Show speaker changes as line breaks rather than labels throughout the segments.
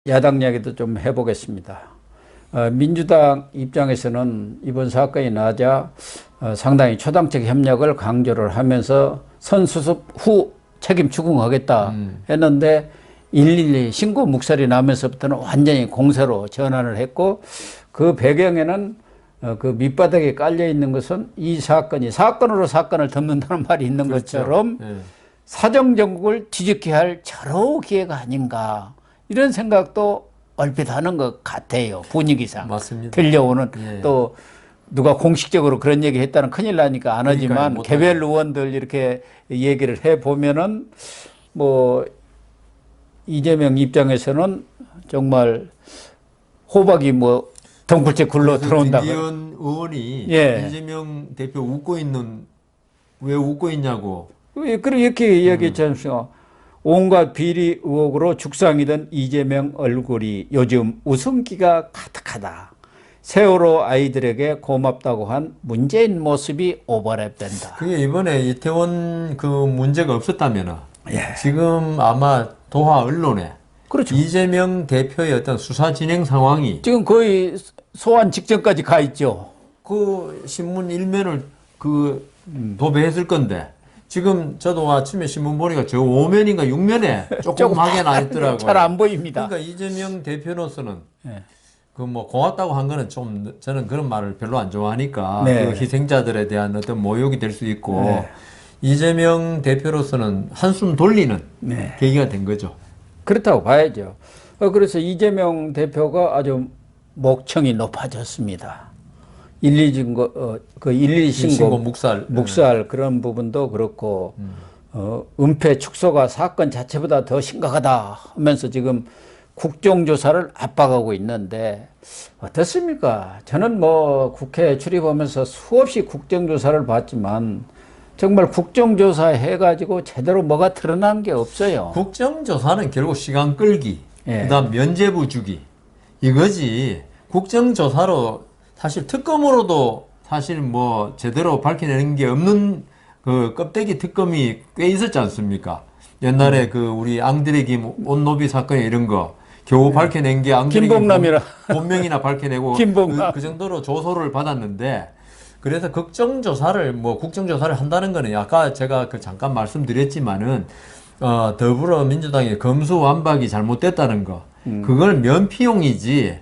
야당 이야기도 좀 해보겠습니다. 민주당 입장에서는 이번 사건이 나자 상당히 초당적 협력을 강조를 하면서 선수습 후 책임 추궁하겠다 했는데 112 신고 묵살이 나면서부터는 완전히 공세로 전환을 했고, 그 배경에는 그 밑바닥에 깔려 있는 것은 이 사건이 사건으로 사건을 덮는다는 말이 있는 그렇죠. 것처럼 네. 사정정국을 뒤집게 할 절호 기회가 아닌가, 이런 생각도 얼핏 하는 것 같아요. 분위기상.
맞습니다.
들려오는 예. 또 누가 공식적으로 그런 얘기 했다는 큰일 나니까 안 하지만 개별 의원들 이렇게 얘기를 해보면은 뭐 이재명 입장에서는 정말 호박이 뭐 덩굴째 굴러 들어온다.
김기현 의원이 예. 이재명 대표 웃고 있는, 왜 웃고 있냐고.
이렇게 이야기했지 않습니까? 온갖 비리 의혹으로 죽상이던 이재명 얼굴이 요즘 웃음기가 가득하다. 세월호 아이들에게 고맙다고 한 문재인 모습이 오버랩된다.
그게 이번에 이태원 그 문제가 없었다면 예. 지금 아마 도하 언론에 그렇죠. 이재명 대표의 어떤 수사 진행 상황이
지금 거의 소환 직전까지 가 있죠.
그 신문 일면을 그 도배했을 건데, 지금 저도 아침에 신문 보니까 저 5면인가 6면에 조그맣게 나 있더라고요.
잘 안 보입니다.
그러니까 이재명 대표로서는
네.
그 뭐 고맙다고 한 거는 좀, 저는 그런 말을 별로 안 좋아하니까
네.
그 희생자들에 대한 어떤 모욕이 될 수 있고 네. 이재명 대표로서는 한숨 돌리는 네. 계기가 된 거죠.
그렇다고 봐야죠. 그래서 이재명 대표가 아주 목청이 높아졌습니다. 112 증거, 그 112 신고 묵살 그런 부분도 그렇고, 은폐 축소가 사건 자체보다 더 심각하다 하면서 지금 국정조사를 압박하고 있는데, 어떻습니까? 저는 뭐 국회에 출입하면서 수없이 국정조사를 봤지만, 정말 국정조사 해가지고 제대로 뭐가 드러난 게 없어요.
국정조사는 결국 시간 끌기, 예. 그 다음 면죄부 주기, 이거지. 국정조사로 사실 특검으로도 사실 뭐 제대로 밝혀내는 게 없는 그 껍데기 특검이 꽤 있었지 않습니까? 옛날에 그 우리 앙드레기 온노비 사건 이런 거 겨우 밝혀낸 게 앙드레기
김봉남이라
본명이나 밝혀내고 그 정도로 조소를 받았는데, 그래서 국정조사를 한다는 거는 아까 제가 그 잠깐 말씀드렸지만은 더불어민주당의 검수완박이 잘못됐다는 거, 그걸 면피용이지.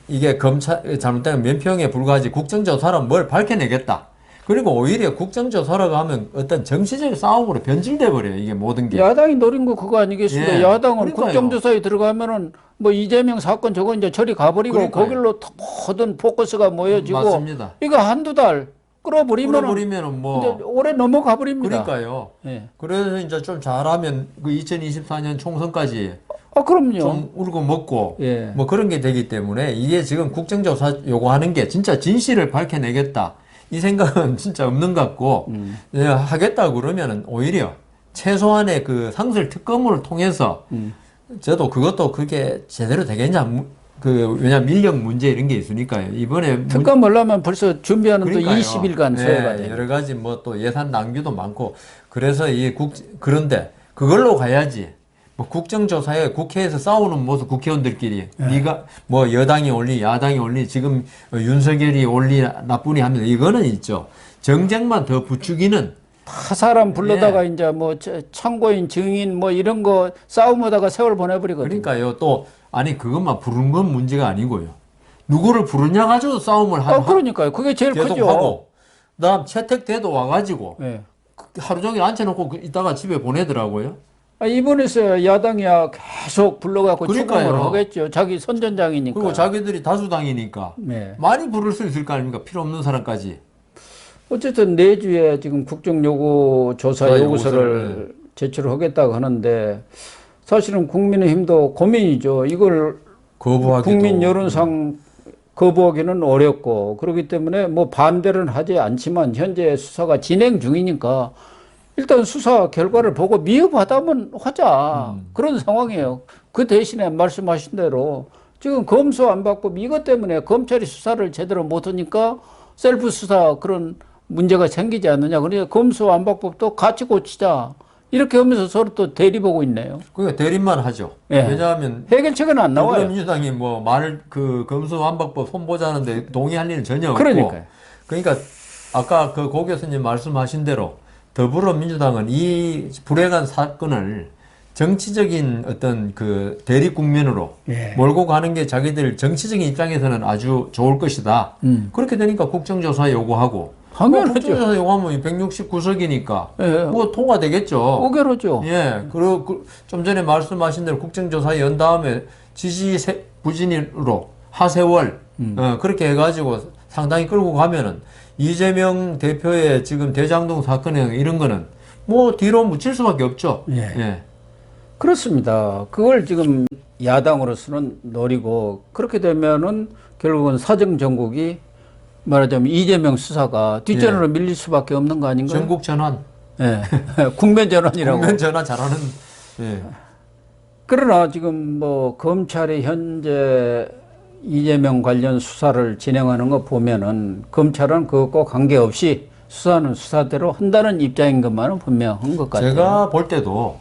이게 검찰 잘못된 면피용에 불과하지 국정조사로 뭘 밝혀내겠다. 그리고 오히려 국정조사라고 하면 어떤 정치적 싸움으로 변질돼 버려요. 이게 모든 게.
야당이 노린 거 그거 아니겠습니까?
예,
야당은 그러니까요. 국정조사에 들어가면은 뭐 이재명 사건 저거 이제 저리 가버리고 거길로 모든 포커스가 모여지고.
맞습니다.
이거 한두 달 끌어버리면은
뭐
올해 넘어가 버립니다.
그러니까요. 예. 그래서 이제 좀 잘하면 그 2024년 총선까지
그럼요.
좀 울고 먹고 예. 뭐 그런 게 되기 때문에 이게 지금 국정조사 요구하는 게 진짜 진실을 밝혀내겠다, 이 생각은 진짜 없는 것 같고 예, 하겠다 그러면은 오히려 최소한의 그 상설 특검을 통해서 저도 그것도 그게 제대로 되겠냐, 왜냐면 민력 문제 이런 게 있으니까요. 이번에
특검 하려면 벌써 준비하는 또 20일간 소요가 돼요.
여러 가지 뭐 또 예산 낭비도 많고, 그래서 그런데 그걸로 가야지. 뭐 국정조사에 국회에서 싸우는 모습, 국회의원들끼리 네가 뭐 여당이 올리 야당이 올리 지금 윤석열이 올리 나쁘니 하면서 이거는 있죠. 정쟁만 더 부추기는,
다 사람 불러다가 이제 뭐 참고인 증인 뭐 이런 거 싸움하다가 세월 보내버리거든요.
그러니까요. 또 아니 그것만 부른 건 문제가 아니고요. 누구를 부르냐 가지고 싸움을
그러니까요. 그게 제일 크죠.
하고, 그다음 채택돼도 와가지고 하루 종일 앉혀놓고 있다가 집에 보내더라고요.
이번에서 야당이야 계속 불러갖고 추궁을 하겠죠. 자기 선전장이니까.
그리고 자기들이 다수당이니까 많이 부를 수 있을 거 아닙니까? 필요 없는 사람까지.
어쨌든 내주에 지금 국정조사 요구서를 제출하겠다고 하는데, 사실은 국민의힘도 고민이죠. 이걸 국민 여론상 거부하기는 어렵고, 그렇기 때문에 뭐 반대는 하지 않지만 현재 수사가 진행 중이니까 일단 수사 결과를 보고 미흡하다면 하자. 그런 상황이에요. 그 대신에 말씀하신 대로 지금 검수완박법 이것 때문에 검찰이 수사를 제대로 못하니까 셀프 수사 그런 문제가 생기지 않느냐. 그러니까 검수완박법도 같이 고치자. 이렇게 하면서 서로 또 대립하고 있네요.
그러니까 대립만 하죠.
예.
왜냐하면
해결책은 안 나와요.
민주당이 뭐 그 검수완박법 손보자는데 동의할 일은 전혀 없고.
그러니까요.
그러니까 아까 그 고 교수님 말씀하신 대로 더불어민주당은 이 불행한 사건을 정치적인 어떤 그 대립 국면으로
예.
몰고 가는 게 자기들 정치적인 입장에서는 아주 좋을 것이다. 그렇게 되니까 국정조사 요구하고.
당연하죠.
국정조사 요구하면 169석이니까
예.
뭐 통과되겠죠.
오개로죠.
예. 그리고 좀 전에 말씀하신 대로 국정조사 연 다음에 지지 부진으로 하세월 그렇게 해가지고 상당히 끌고 가면은 이재명 대표의 지금 대장동 사건에 이런 거는 뭐 뒤로 묻힐 수밖에 없죠.
예.
예.
그렇습니다. 그걸 지금 야당으로서는 노리고 그렇게 되면은 결국은 사정 정국이 말하자면 이재명 수사가 뒷전으로 밀릴 수밖에 없는 거 아닌가요?
전국 전환.
예. 국면 전환이라고.
국면 전환 잘하는. 예.
그러나 지금 뭐 검찰이 현재 이재명 관련 수사를 진행하는 거 보면은 검찰은 그것과 관계없이 수사는 수사대로 한다는 입장인 것만은 분명한 것 같아요.
제가 볼 때도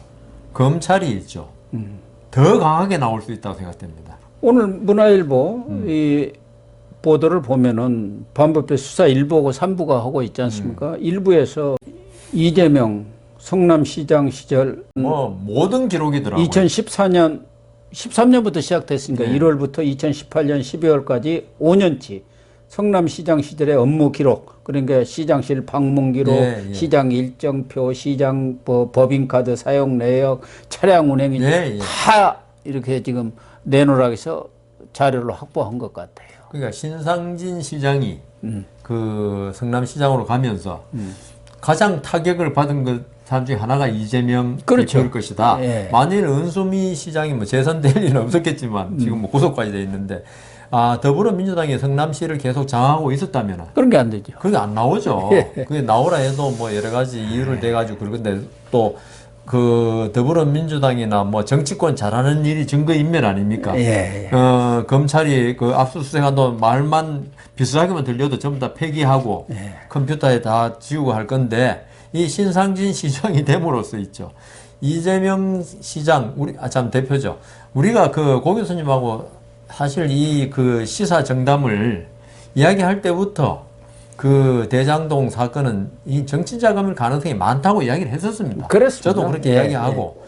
검찰이 있죠. 더 강하게 나올 수 있다고 생각됩니다.
오늘 문화일보 이 보도를 보면은 반부패 수사 1부하고 3부가 하고 있지 않습니까? 1부에서 이재명 성남시장 시절
뭐 모든 기록이더라고요.
2014년 13년부터 시작됐으니까
네.
1월부터 2018년 12월까지 5년치 성남시장 시절의 업무 기록, 그러니까 시장실 방문 기록,
예, 예.
시장 일정표, 시장 법인카드 사용 내역, 차량 운행이
예, 예.
다 이렇게 지금 내놓으라고 해서 자료를 확보한 것 같아요.
그러니까 신상진 시장이 그 성남시장으로 가면서 가장 타격을 받은 것 사람 중에 하나가 이재명
그렇죠.
대표일 것이다.
예.
만일 은수미 시장이 뭐 재선될 일은 없었겠지만 지금 뭐 구속까지 돼 있는데 더불어민주당이 성남시를 계속 장악하고 있었다면
그런 게 안 되죠.
그게 안 나오죠.
예.
그게 나오라 해도 뭐 여러 가지 이유를 대가지고 그런데 또 그 더불어민주당이나 뭐 정치권 잘하는 일이 증거인멸 아닙니까?
예, 예.
검찰이 그 압수수색한다고 말만 비슷하게만 들려도 전부 다 폐기하고
예.
컴퓨터에 다 지우고 할 건데 이 신상진 시장이 됨으로써 있죠. 이재명 시장 참 대표죠. 우리가 그 고 교수님하고 사실 이 그 시사 정담을 이야기할 때부터 그 대장동 사건은 이 정치 자금일 가능성이 많다고 이야기를 했었습니다.
그렇습니다.
저도 그렇게
예,
이야기하고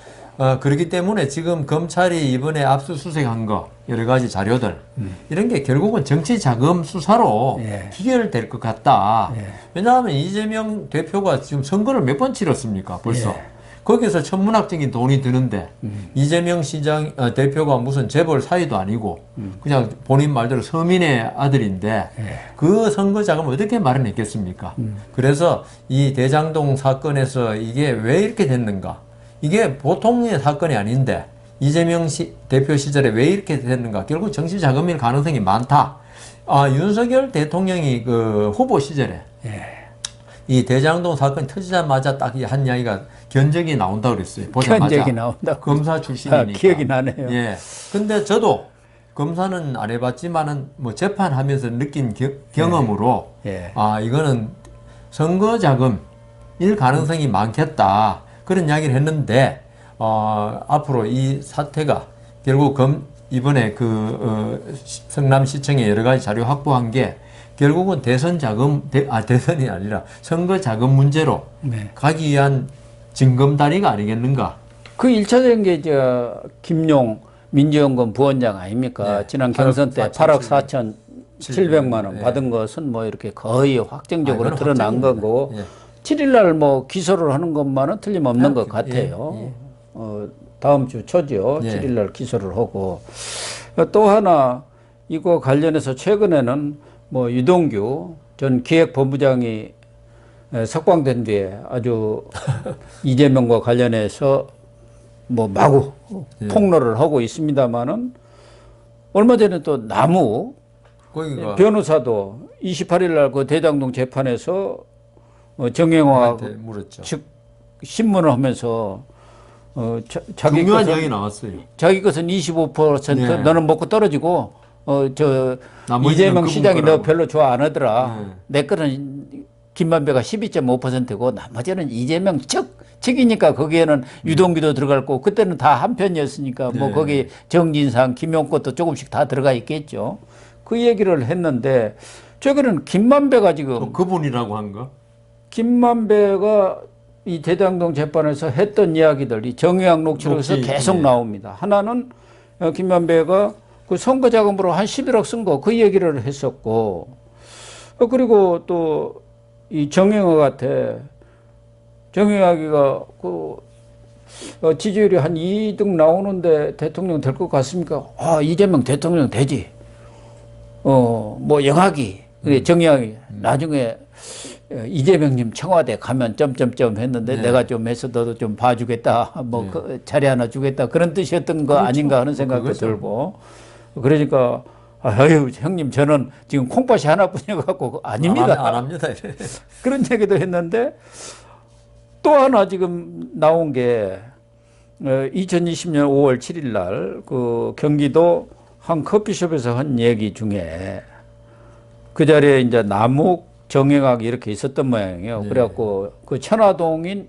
그렇기 때문에 지금 검찰이 이번에 압수수색한 거 여러 가지 자료들 이런 게 결국은 정치 자금 수사로
예.
기결될 것 같다.
예.
왜냐하면 이재명 대표가 지금 선거를 몇 번 치렀습니까? 벌써.
예.
거기서 천문학적인 돈이 드는데 이재명 시장 대표가 무슨 재벌 사이도 아니고 그냥 본인 말대로 서민의 아들인데 그 선거 자금을 어떻게 마련했겠습니까? 그래서 이 대장동 사건에서 이게 왜 이렇게 됐는가? 이게 보통의 사건이 아닌데 이재명 대표 시절에 왜 이렇게 됐는가? 결국 정치 자금일 가능성이 많다. 윤석열 대통령이 그 후보 시절에 이 대장동 사건이 터지자마자 딱 한 이야기가 견적이 나온다고 그랬어요. 보자마자.
견적이 나온다고.
검사 출신이니까.
기억이 나네요.
예. 근데 저도 검사는 안 해봤지만은 뭐 재판하면서 느낀 경험으로
예.
이거는 선거 자금일 가능성이 많겠다. 그런 이야기를 했는데 앞으로 이 사태가 결국 이번에 성남시청에 여러 가지 자료 확보한 게 결국은 대선 자금, 대선이 아니라 선거 자금 문제로 가기 위한 징검다리가 아니겠는가.
그 1차적인 게 김용 민주연금 부원장 아닙니까?
네.
지난 경선 때 8억 4,700만 원
네.
받은 것은 뭐 이렇게 거의 확정적으로
이건
드러난
확정입니다.
거고
예.
7일날 뭐 기소를 하는 것만은 틀림없는 것 같아요. 다음 주 초죠.
예.
7일날 기소를 하고 또 하나 이거 관련해서 최근에는 뭐 유동규 전 기획본부장이 석방된 뒤에 아주 이재명과 관련해서 뭐 마구 폭로를 하고 있습니다만은 얼마 전에 또 나무
거기가
변호사도 28일 날 그 대장동 재판에서 정영화
물었죠.
측 신문을 하면서 자기
중요한
것은,
이야기 나왔어요.
자기 것은 25%
네.
너는 먹고 떨어지고
나머지는
이재명
그분
시장이
거라고.
너 별로 좋아 안 하더라.
네.
내 거는 김만배가 12.5%고 나머지는 이재명 측이니까 거기에는 유동규도 들어갈 거고 그때는 다 한 편이었으니까 뭐
네.
거기 정진상, 김용 것도 조금씩 다 들어가 있겠죠. 그 얘기를 했는데 최근에는 김만배가 지금
또 그분이라고 한 거?
김만배가 이 대장동 재판에서 했던 이야기들, 이 정의학 녹취록에서
녹취,
계속
예.
나옵니다. 하나는 김만배가 그 선거 자금으로 한 11억 쓴 거 그 얘기를 했었고, 그리고 또 이 정영학한테 정영학이가 그 지지율이 한 2등 나오는데 대통령 될 것 같습니까? 아, 이재명 대통령 되지. 뭐 영학이 정영학이 나중에 이재명님 청와대 가면 점점점 했는데
네.
내가 좀 해서 너도 좀 봐주겠다. 뭐 그 자리 하나 주겠다. 그런 뜻이었던 거
그렇죠.
아닌가 하는 생각도
그거죠.
들고. 그러니까 아유 형님 저는 지금 콩팥이 하나뿐이어갖고 아닙니다.
안 합니다.
그런 얘기도 했는데 또 하나 지금 나온 게 2020년 5월 7일 날 그 경기도 한 커피숍에서 한 얘기 중에 그 자리에 이제 남욱 정영학이 이렇게 있었던 모양이에요.
네.
그래갖고 그 천화동인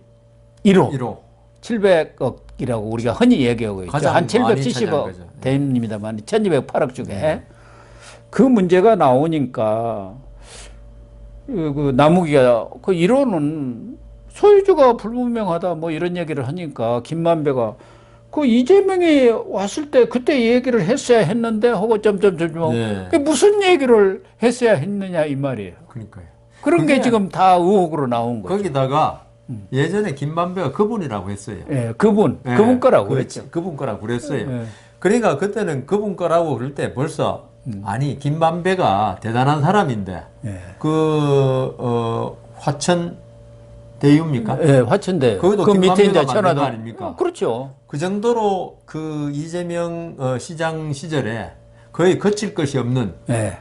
1호 700억이라고 우리가 흔히 얘기하고 있죠.
가장
한
많이 차지한
770억
거죠.
됩니다만 1208억 중에 그 문제가 나오니까 그 남욱이가 그 1호는 소유주가 불분명하다 뭐 이런 얘기를 하니까 김만배가 그 이재명이 왔을 때 그때 얘기를 했어야 했는데 하고 점점점
네.
그 무슨 얘기를 했어야 했느냐 이 말이에요.
그러니까요.
그런 게
그게
지금 다 의혹으로 나온 거죠.
거기다가 예전에 김만배가 그분이라고 했어요.
예, 그분 거라고 그랬죠.
그분 거라고 그랬어요.
예.
그러니까 그때는 그분 거라고 그럴 때 벌써 아니 김만배가 대단한 사람인데
예.
화천 대유입니까?
예, 화천대.
거기도
그 밑에
김만배가
이제
만든
천화동
거 아닙니까?
그렇죠.
그 정도로 그 이재명 시장 시절에 거의 거칠 것이 없는
예.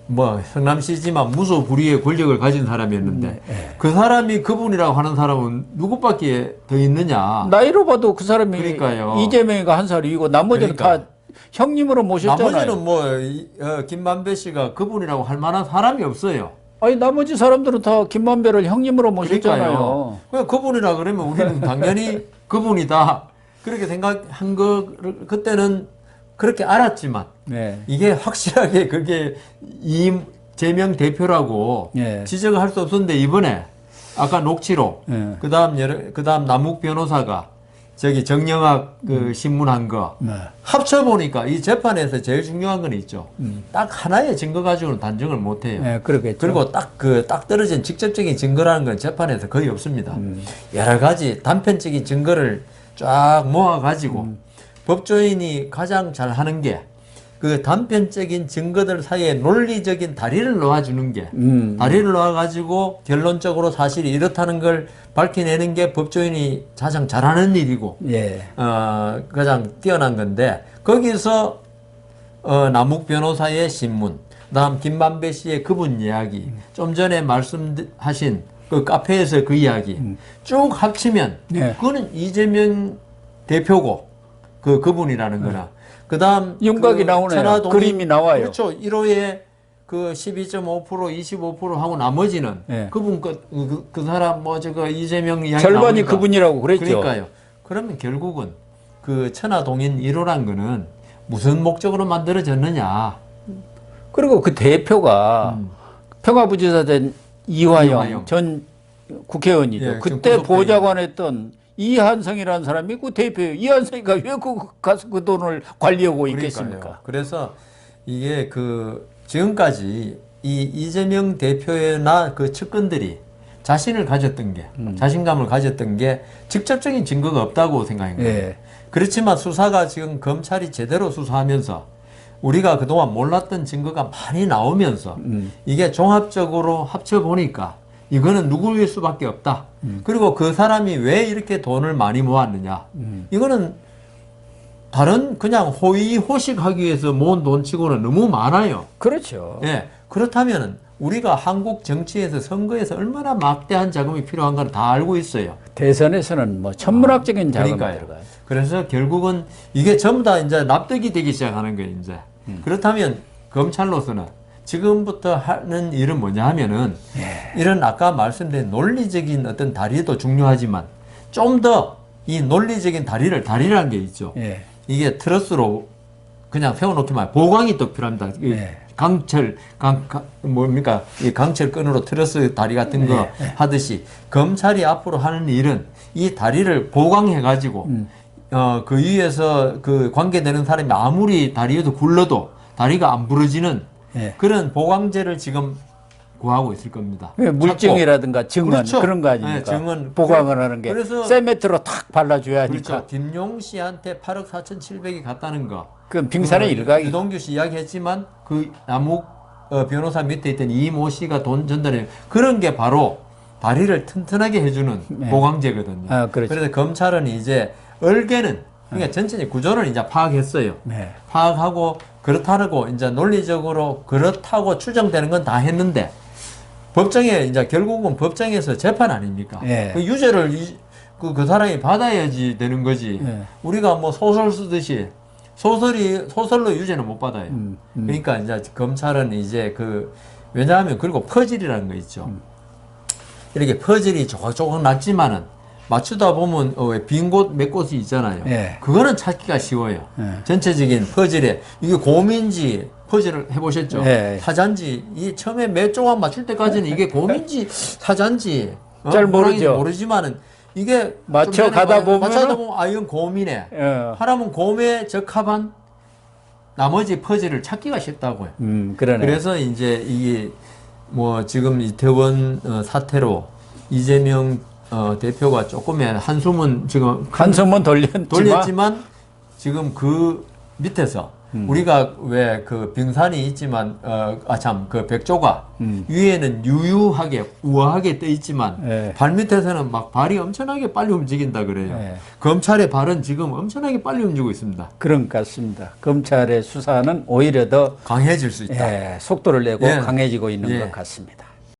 뭐 성남시지만 무소불위의 권력을 가진 사람이었는데 그 사람이 그분이라고 하는 사람은 누구밖에 더 있느냐?
나이로 봐도 그 사람이
그러니까요.
이재명이가 한 살이고 나머지는
그러니까.
다 형님으로 모셨잖아요.
나머지는 뭐 김만배 씨가 그분이라고 할 만한 사람이 없어요.
아니 나머지 사람들은 다 김만배를 형님으로 모셨잖아요.
그러니까 그분이라 그러면 우리는 당연히 그분이다 그렇게 생각한 거 그때는 그렇게 알았지만
네.
이게 확실하게 그게 이재명 대표라고
예.
지적을 할 수 없었는데 이번에 아까 녹취록
예.
그다음 남욱 변호사가 저기 정영학 그 신문한 거
네.
합쳐 보니까 이 재판에서 제일 중요한 건 있죠. 딱 하나의 증거 가지고는 단정을 못 해요.
네, 그러겠죠.
그리고 딱 떨어진 직접적인 증거라는 건 재판에서 거의 없습니다. 여러 가지 단편적인 증거를 쫙 모아 가지고 법조인이 가장 잘 하는 게 그 단편적인 증거들 사이에 논리적인 다리를 놓아주는 게 다리를 놓아가지고 결론적으로 사실이 이렇다는 걸 밝혀내는 게 법조인이 가장 잘하는 일이고
예.
가장 뛰어난 건데 거기서 남욱 변호사의 신문 그다음 김만배 씨의 그분 이야기 좀 전에 말씀하신 그 카페에서 그 이야기 쭉 합치면
네.
그거는 이재명 대표고 그분이라는 거나 그다음
윤곽이 나오네요. 그림이 나와요.
그렇죠. 1호에 그 12.5% 25% 하고 나머지는
네.
그분 그 사람 뭐 저거 이재명 이야기
절반이
나오니까.
그분이라고 그랬죠.
그러니까요. 그러면 결국은 그 천하동인 1호란 거는 무슨 목적으로 만들어졌느냐.
그리고 그 대표가 평화부지사 된 이화영 전 국회의원이죠.
예,
그때
구속된.
보좌관했던 이한성이라는 사람이 그 대표예요. 이한성이가 왜 가서 그 돈을 관리하고 있겠습니까?
그러니까요. 그래서 이게 그 지금까지 이 이재명 대표나 그 측근들이 자신을 가졌던 게 자신감을 가졌던 게 직접적인 증거가 없다고 생각한 거예요.
예.
그렇지만 수사가 지금 검찰이 제대로 수사하면서 우리가 그동안 몰랐던 증거가 많이 나오면서 이게 종합적으로 합쳐보니까 이거는 누구일 수밖에 없다. 그리고 그 사람이 왜 이렇게 돈을 많이 모았느냐. 이거는 다른 그냥 호의호식하기 위해서 모은 돈치고는 너무 많아요.
그렇죠.
예. 그렇다면 우리가 한국 정치에서 선거에서 얼마나 막대한 자금이 필요한가를 다 알고 있어요.
대선에서는 뭐 천문학적인 자금이
그러니까요.
들어가요.
그래서 결국은 이게 전부 다 이제 납득이 되기 시작하는 거예요, 이제. 그렇다면 검찰로서는 지금부터 하는 일은 뭐냐 하면은 이런 아까 말씀드린 논리적인 어떤 다리도 중요하지만 좀 더 이 논리적인 다리라는 게 있죠. 이게 트러스로 그냥 세워놓기만 보강이 또 필요합니다. 뭡니까? 이 강철끈으로 트러스 다리 같은 거 하듯이 검찰이 앞으로 하는 일은 이 다리를 보강해가지고 그 위에서 그 관계되는 사람이 아무리 다리에도 굴러도 다리가 안 부러지는 그런 보강제를 지금 구하고 있을 겁니다.
물증이라든가 증언
그렇죠.
그런 거 아닙니까?
증언
보강을 하는 게
그래서
세메트로 탁 발라줘야 하니까.
그렇죠. 김용 씨한테 8억 4,700이 갔다는 거.
그건 빙산의 일각이.
유동규 씨 이야기했지만 그 남욱 변호사 밑에 있던 이모 씨가 돈 전달해 그런 게 바로 다리를 튼튼하게 해주는 보강제거든요.
아, 그렇죠.
그래서 검찰은 이제 얼개는 그러니까 전체적인 구조를 이제 파악했어요. 파악하고 그렇다고 이제 논리적으로 그렇다고 추정되는 건 다 했는데 법정에 이제 결국은 법정에서 재판 아닙니까? 그 유죄를 그 사람이 받아야지 되는 거지. 우리가 뭐 소설 쓰듯이 소설로 유죄는 못 받아요. 그러니까 이제 검찰은 이제 왜냐하면 그리고 퍼즐이라는 거 있죠. 이렇게 퍼즐이 조각조각 났지만은 맞추다 보면 빈 곳 몇 곳이 있잖아요. 그거는 찾기가 쉬워요. 전체적인 퍼즐에 이게 곰인지 퍼즐을 해보셨죠? 사자인지 이 처음에 몇 조각 맞출 때까지는 이게 곰인지 사자인지
잘 모르죠.
모르지만은 이게
맞춰가다 보면
아 이건 곰이네. 하라면 곰에 적합한 나머지 퍼즐을 찾기가 쉽다고요.
그러네.
그래서 이제 이게 뭐 지금 이태원 사태로 이재명 대표가 조금의 한숨은 지금 돌렸지만 지금 그 밑에서 우리가 왜 그 빙산이 있지만 그 백조가 위에는 유유하게 우아하게 떠 있지만 발 밑에서는 막 발이 엄청나게 빨리 움직인다 그래요. 검찰의 발은 지금 엄청나게 빨리 움직이고 있습니다.
그런 것 같습니다. 검찰의 수사는 오히려 더
강해질 수 있다.
속도를 내고 강해지고 있는 것 같습니다.